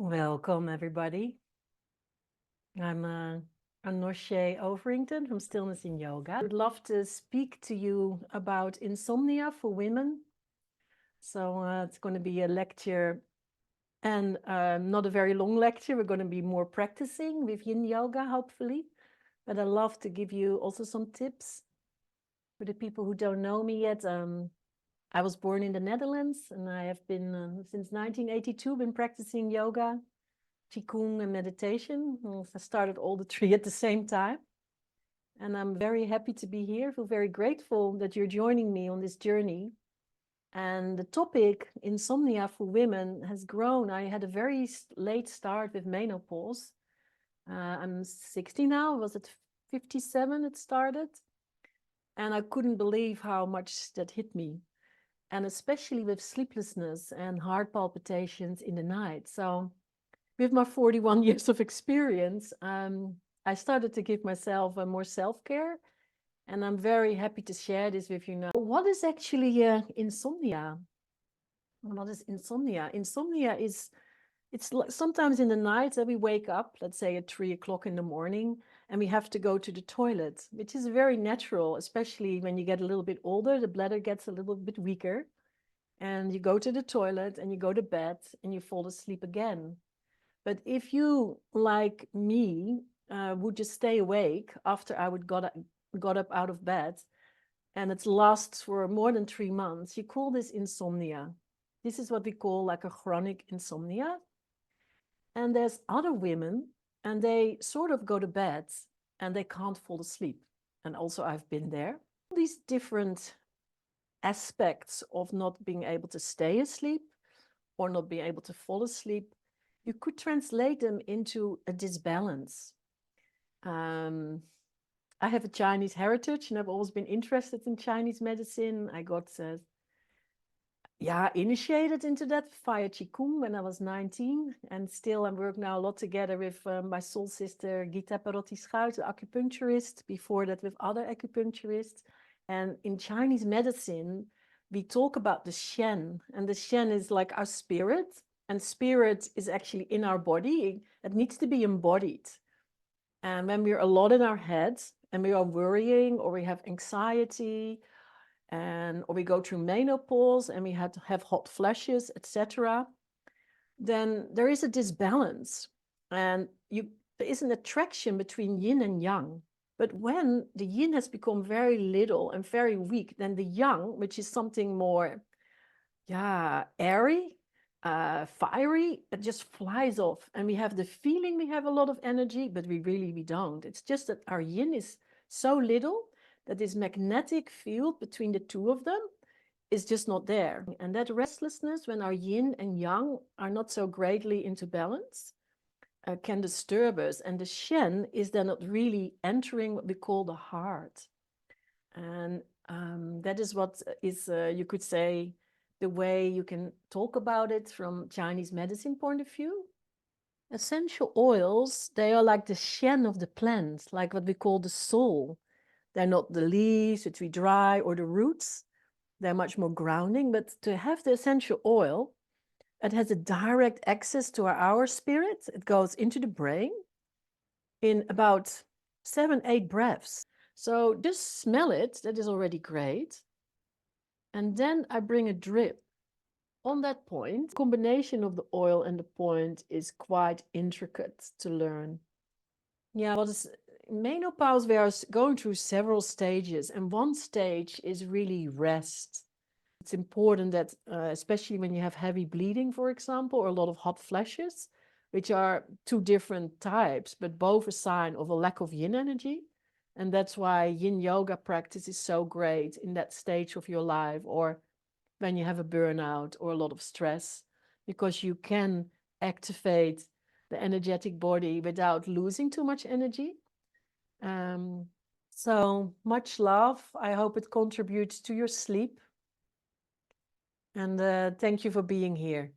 Welcome, everybody. I'm Anoshe Overington from Stillness in Yoga. I would love to speak to you about insomnia for women. So it's going to be a lecture and not a very long lecture. We're going to be more practicing with Yin Yoga, hopefully. But I'd love to give you also some tips for the people who don't know me yet. I was born in the Netherlands and I have been, since 1982, been practicing yoga, Qigong and meditation. I started all the three at the same time. And I'm very happy to be here. I feel very grateful that you're joining me on this journey. And the topic, insomnia for women, has grown. I had a very late start with menopause. I'm 60 now. I was at 57 it started. And I couldn't believe how much that hit me. And especially with sleeplessness and heart palpitations in the night. So with my 41 years of experience, I started to give myself more self-care, and I'm very happy to share this with you now. What is actually insomnia? What is insomnia? Insomnia is, sometimes in the night that we wake up, let's say at 3 o'clock in the morning, and we have to go to the toilet, which is very natural, especially when you get a little bit older, the bladder gets a little bit weaker, and you go to the toilet and you go to bed and you fall asleep again. But if you, like me, would just stay awake after I would got up out of bed, and it lasts for more than 3 months, you call this insomnia. This is what we call like a chronic insomnia. And there's other women, and they sort of go to bed and they can't fall asleep. And also I've been there. These different aspects of not being able to stay asleep or not being able to fall asleep, you could translate them into a disbalance. I have a Chinese heritage and I've always been interested in Chinese medicine. I got initiated into that via Qigong when I was 19, and still I work now a lot together with my soul sister Gita Perotti-Schuit, the acupuncturist, before that with other acupuncturists. And in Chinese medicine, we talk about the Shen, and the Shen is like our spirit, and spirit is actually in our body. It needs to be embodied. And when we're a lot in our heads and we are worrying, or we have anxiety, or we go through menopause and we have hot flashes, etc., then there is a disbalance, and there is an attraction between yin and yang. But when the yin has become very little and very weak, then the yang, which is something more airy, fiery, it just flies off, and we have the feeling we have a lot of energy, but we don't. It's just that our yin is so little that this magnetic field between the two of them is just not there. And that restlessness, when our yin and yang are not so greatly into balance, can disturb us. And the Shen is then not really entering what we call the heart. And that is what is, you could say, the way you can talk about it from Chinese medicine point of view. Essential oils, they are like the Shen of the plant, like what we call the soul. They're not the leaves which we dry or the roots. They're much more grounding. But to have the essential oil, it has a direct access to our spirit. It goes into the brain in about 7-8 breaths. So just smell it. That is already great. And then I bring a drip. On that point, the combination of the oil and the point is quite intricate to learn. Yeah, what is menopause, we are going through several stages, and one stage is really rest. It's important that, especially when you have heavy bleeding, for example, or a lot of hot flashes, which are two different types, but both a sign of a lack of yin energy. And that's why yin yoga practice is so great in that stage of your life, or when you have a burnout or a lot of stress, because you can activate the energetic body without losing too much energy. So much love. I hope it contributes to your sleep. And thank you for being here.